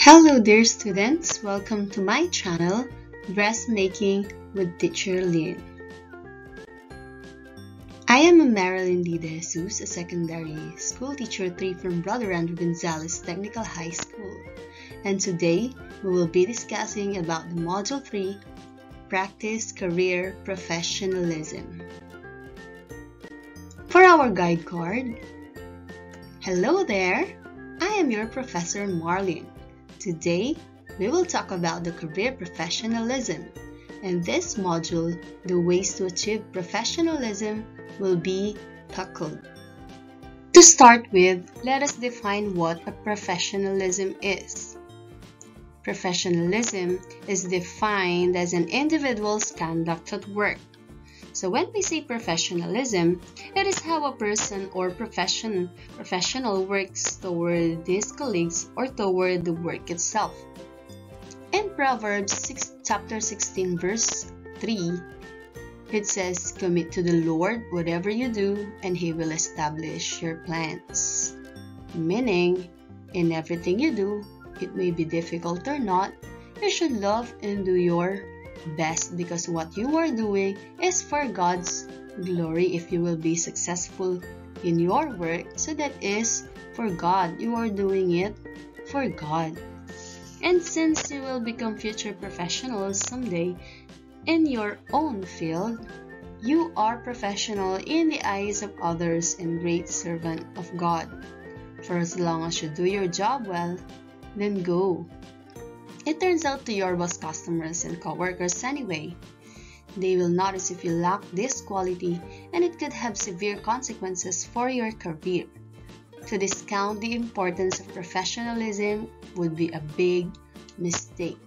Hello dear students, welcome to my channel, Dressmaking with Teacher Lynn. I am a Marilyn D. De Jesus, a secondary school teacher 3 from Brother Andrew Gonzalez Technical High School. And today, we will be discussing about the Module 3, Practice Career Professionalism. For our guide card, hello there, I am your Professor Marlene. Today, we will talk about the career professionalism. In this module, the ways to achieve professionalism will be tackled. To start with, let us define what a professionalism is. Professionalism is defined as an individual's conduct at work. So when we say professionalism, it is how a person or professional works toward his colleagues or toward the work itself. In Proverbs chapter 16 verse 3, it says, "Commit to the Lord whatever you do, and He will establish your plans." Meaning, in everything you do, it may be difficult or not, you should love and do your best, because what you are doing is for God's glory. If you will be successful in your work, so that is for God. You are doing it for God. And since you will become future professionals someday in your own field, you are professional in the eyes of others and great servant of God. For as long as you do your job well, then go. It turns out to your boss, customers, and co-workers anyway. They will notice if you lack this quality, and it could have severe consequences for your career. To discount the importance of professionalism would be a big mistake.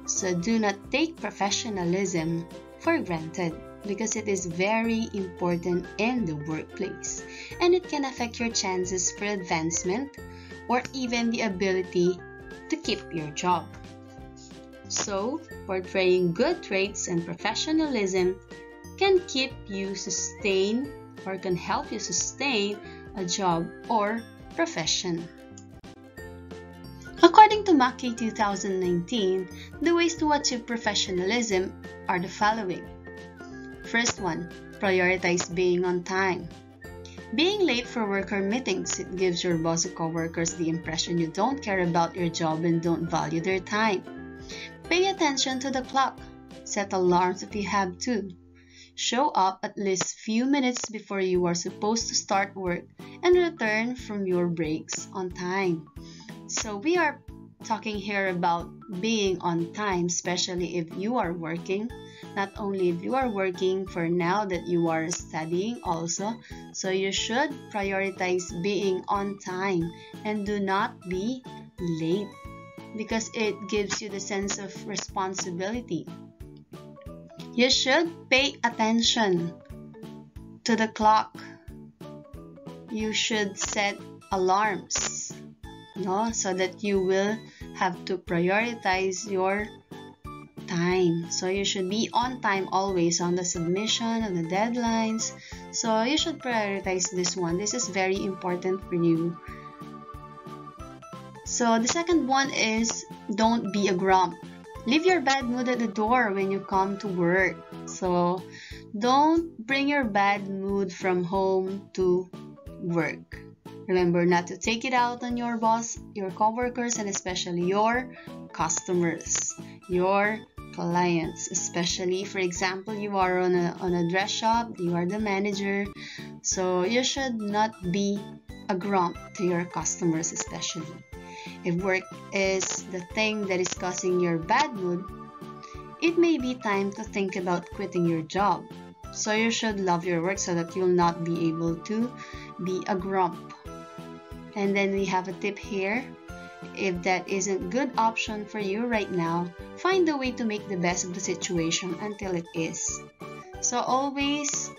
So do not take professionalism for granted, because it is very important in the workplace, and it can affect your chances for advancement or even the ability to keep your job. So, portraying good traits and professionalism can keep you sustain or can help you sustain a job or profession. According to Mackey 2019, the ways to achieve professionalism are the following. First one, prioritize being on time. Being late for work or meetings, it gives your boss or coworkers the impression you don't care about your job and don't value their time. Pay attention to the clock. Set alarms if you have to. Show up at least few minutes before you are supposed to start work, and return from your breaks on time. So we are talking here about being on time, especially if you are working. Not only if you are working, for now that you are studying also. So you should prioritize being on time and do not be late, because it gives you the sense of responsibility. You should pay attention to the clock. You should set alarms, so that you will have to prioritize your time. So you should be on time always on the submission of the deadlines. So you should prioritize this one. This is very important for you. So the second one is, don't be a grump. Leave your bad mood at the door when you come to work. So don't bring your bad mood from home to work. Remember not to take it out on your boss, your coworkers, and especially your customers, your clients. Especially, for example, you are on a dress shop, you are the manager. So you should not be a grump to your customers, especially. If work is the thing that is causing your bad mood, it may be time to think about quitting your job. So you should love your work so that you'll not be able to be a grump. And then we have a tip here. If that isn't a good option for you right now, find a way to make the best of the situation until it is. So always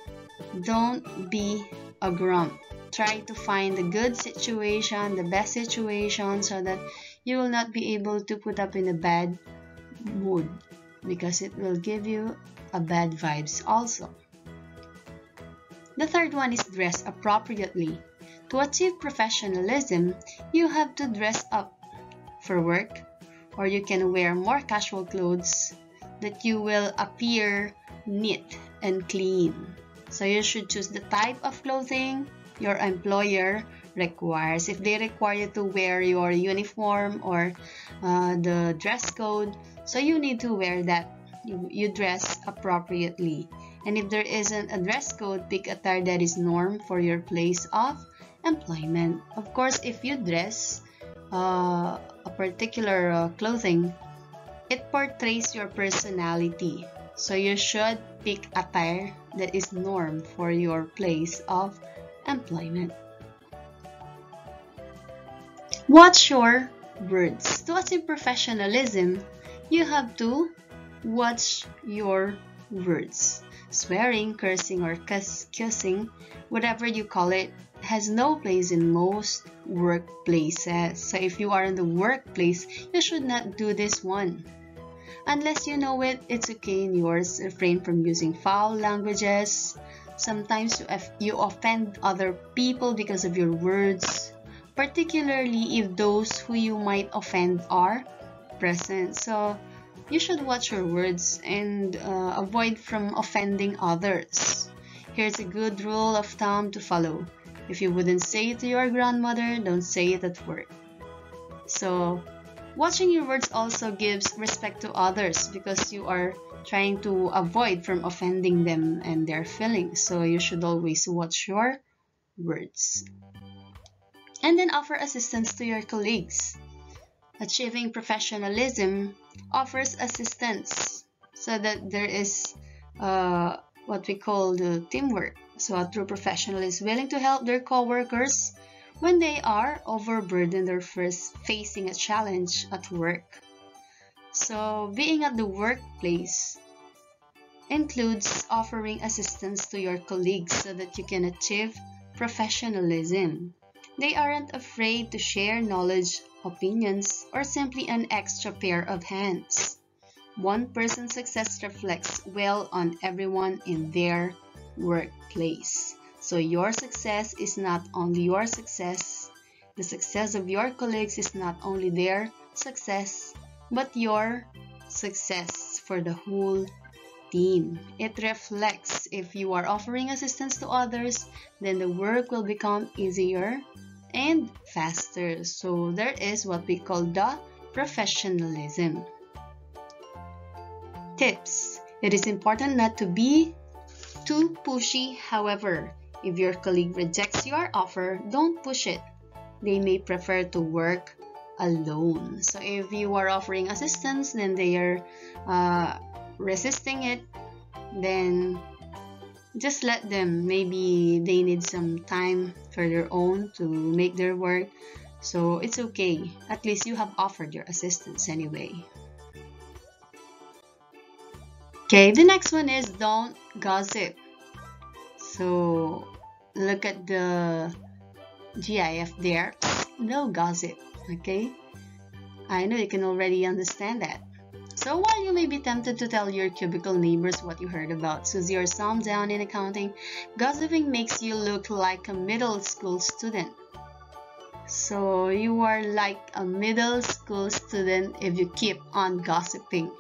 don't be a grump. Try to find the good situation, the best situation, so that you will not be able to put up in a bad mood, because it will give you a bad vibes also. The third one is dress appropriately. To achieve professionalism, you have to dress up. for work, or you can wear more casual clothes that you will appear neat and clean. So you should choose the type of clothing your employer requires. If they require you to wear your uniform or the dress code, so you need to wear that. You dress appropriately. And if there isn't a dress code, pick attire that is norm for your place of employment. Of course, if you dress a particular clothing, it portrays your personality. So you should pick attire that is norm for your place of employment. Watch your words. To achieve professionalism, you have to watch your words. Swearing, cursing, or cussing, whatever you call it, has no place in most workplaces. So if you are in the workplace, you should not do this one. Unless you know it, it's okay in yours. Refrain from using foul languages. Sometimes you offend other people because of your words, particularly if those who you might offend are present. So you should watch your words and avoid from offending others. Here's a good rule of thumb to follow. If you wouldn't say it to your grandmother, don't say it at work. So watching your words also gives respect to others because you are trying to avoid from offending them and their feelings. So you should always watch your words. And then offer assistance to your colleagues. Achieving professionalism offers assistance so that there is what we call the teamwork. So a true professional is willing to help their co-workers when they are overburdened or first facing a challenge at work. So being at the workplace includes offering assistance to your colleagues so that you can achieve professionalism. They aren't afraid to share knowledge, opinions, or simply an extra pair of hands. One person's success reflects well on everyone in their workplace. So your success is not only your success. The success of your colleagues is not only their success, but your success for the whole team. It reflects. If you are offering assistance to others, then the work will become easier and faster. So there is what we call the professionalism. Tips. It is important not to be too pushy. However, if your colleague rejects your offer, don't push it. They may prefer to work alone. So if you are offering assistance, then they are resisting it, then just let them. Maybe they need some time for their own to make their work. So it's okay. At least you have offered your assistance anyway. Okay, the next one is don't gossip. So look at the GIF there. No gossip. Okay, I know you can already understand that. So while you may be tempted to tell your cubicle neighbors what you heard about Susie or Sam down in accounting, gossiping makes you look like a middle school student. So you are like a middle school student if you keep on gossiping.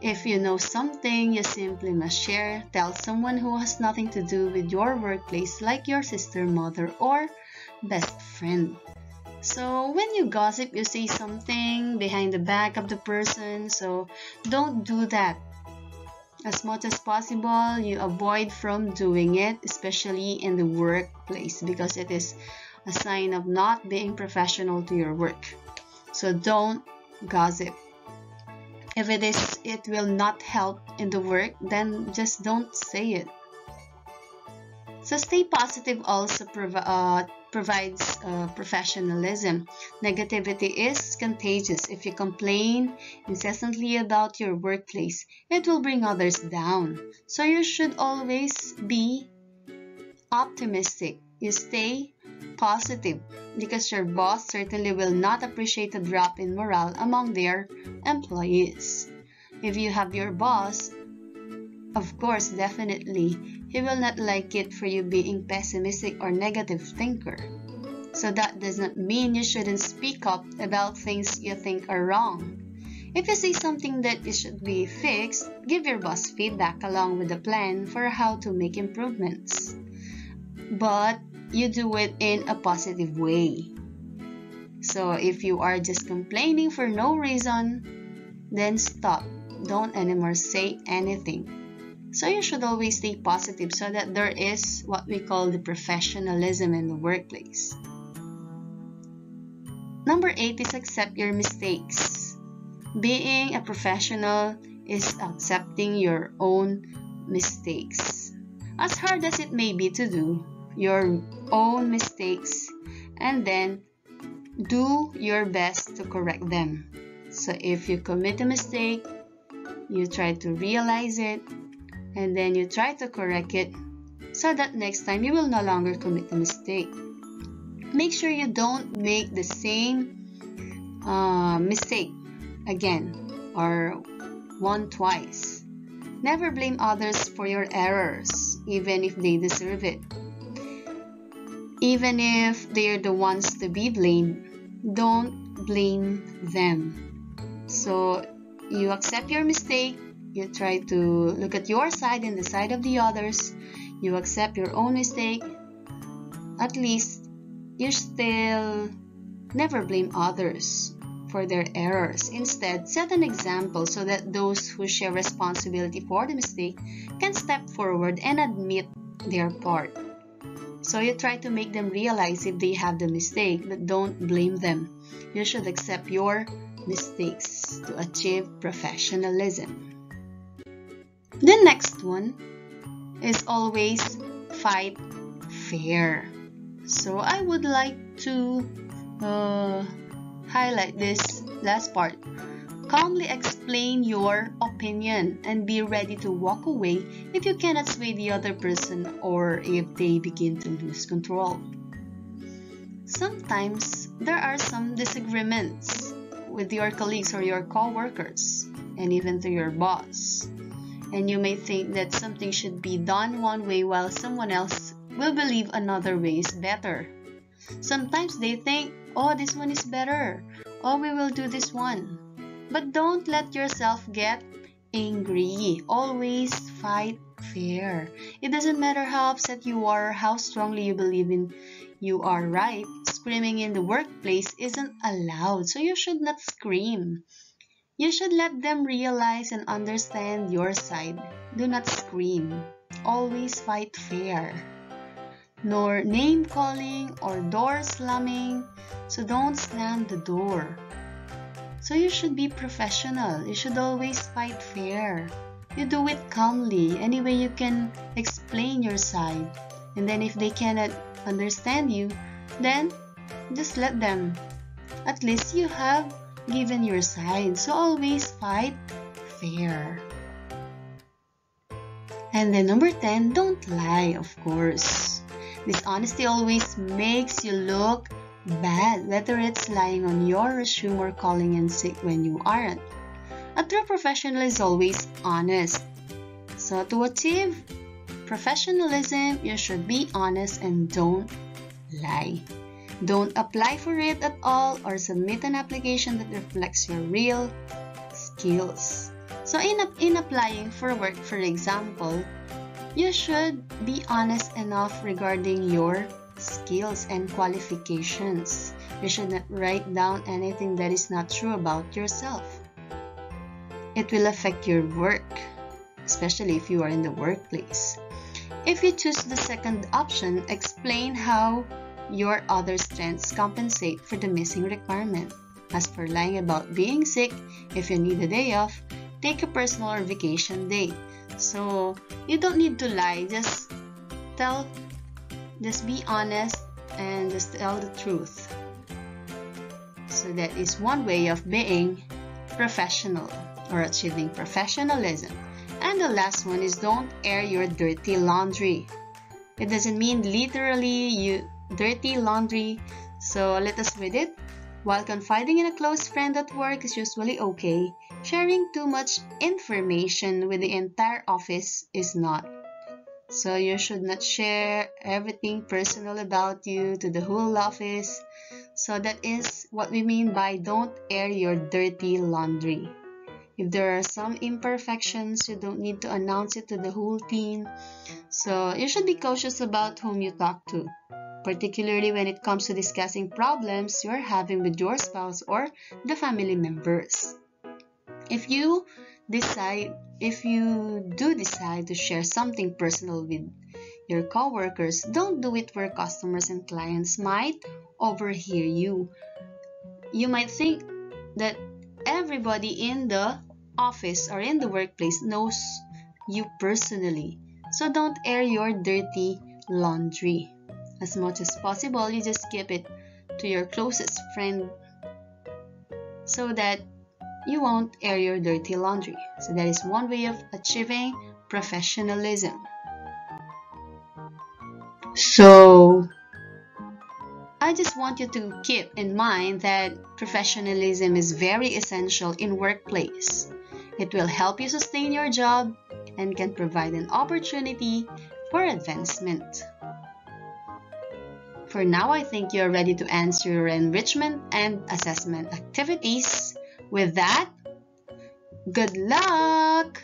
If you know something you simply must share, tell someone who has nothing to do with your workplace, like your sister, mother, or best friend. So when you gossip, you say something behind the back of the person, so don't do that. As much as possible, you avoid from doing it, especially in the workplace, because it is a sign of not being professional to your work. So don't gossip. If it will not help in the work, then just don't say it. So stay positive also provides professionalism. Negativity is contagious. If you complain incessantly about your workplace, it will bring others down. So you should always be optimistic. You stay positive because your boss certainly will not appreciate a drop in morale among their employees. If you have your boss, of course, definitely, he will not like it for you being pessimistic or negative thinker. So that does not mean you shouldn't speak up about things you think are wrong. If you see something that it should be fixed, give your boss feedback along with a plan for how to make improvements. But you do it in a positive way. So if you are just complaining for no reason, then stop. Don't anymore say anything. So you should always stay positive so that there is what we call the professionalism in the workplace. Number 8 is accept your mistakes. Being a professional is accepting your own mistakes. As hard as it may be to do your own mistakes, and then do your best to correct them. So if you commit a mistake, you try to realize it, and then you try to correct it so that next time you will no longer commit the mistake. Make sure you don't make the same mistake again or twice. Never blame others for your errors, even if they deserve it. Even if they're the ones to be blamed, don't blame them. So you accept your mistake, you try to look at your side and the side of the others, you accept your own mistake. At least you still never blame others for their errors. Instead, set an example so that those who share responsibility for the mistake can step forward and admit their part. So you try to make them realize if they have the mistake, but don't blame them. You should accept your mistakes to achieve professionalism. The next one is always fight fair. So I would like to highlight this last part. Calmly explain your opinion and be ready to walk away if you cannot sway the other person or if they begin to lose control. Sometimes there are some disagreements with your colleagues or your co-workers and even to your boss. And you may think that something should be done one way while someone else will believe another way is better. Sometimes they think, oh, this one is better. Oh, we will do this one. But don't let yourself get angry. Always fight fair. It doesn't matter how upset you are or how strongly you believe in you are right. Screaming in the workplace isn't allowed, so you should not scream. You should let them realize and understand your side. Do not scream. Always fight fair. Nor name calling or door slamming. So don't slam the door. So you should be professional. You should always fight fair. You do it calmly. Any way you can explain your side. And then if they cannot understand you, then just let them. At least you have given your side. So always fight fair. And then number 10, don't lie, of course. Dishonesty always makes you look bad, whether it's lying on your resume or calling in sick when you aren't. A true professional is always honest. So to achieve professionalism, you should be honest and don't lie. Don't apply for it at all or submit an application that reflects your real skills. So in applying for work, for example, you should be honest enough regarding your skills and qualifications. You should not write down anything that is not true about yourself. It will affect your work, especially if you are in the workplace. If you choose the second option, explain how your other strengths compensate for the missing requirement. As for lying about being sick, if you need a day off, take a personal or vacation day. So you don't need to lie, just be honest and just tell the truth. So that is one way of being professional or achieving professionalism. And the last one is don't air your dirty laundry. It doesn't mean literally you dirty laundry. So let us read it. While confiding in a close friend at work is usually okay, sharing too much information with the entire office is not. So you should not share everything personal about you to the whole office. So that is what we mean by don't air your dirty laundry. If there are some imperfections, you don't need to announce it to the whole team. So you should be cautious about whom you talk to, particularly when it comes to discussing problems you're having with your spouse or the family members. If you do decide to share something personal with your coworkers, don't do it where customers and clients might overhear you. You might think that everybody in the office or in the workplace knows you personally. So don't air your dirty laundry. As much as possible, you just keep it to your closest friend so that you won't air your dirty laundry. So that is one way of achieving professionalism. So I just want you to keep in mind that professionalism is very essential in workplace. It will help you sustain your job and can provide an opportunity for advancement. For now, I think you're ready to answer your enrichment and assessment activities. With that, good luck!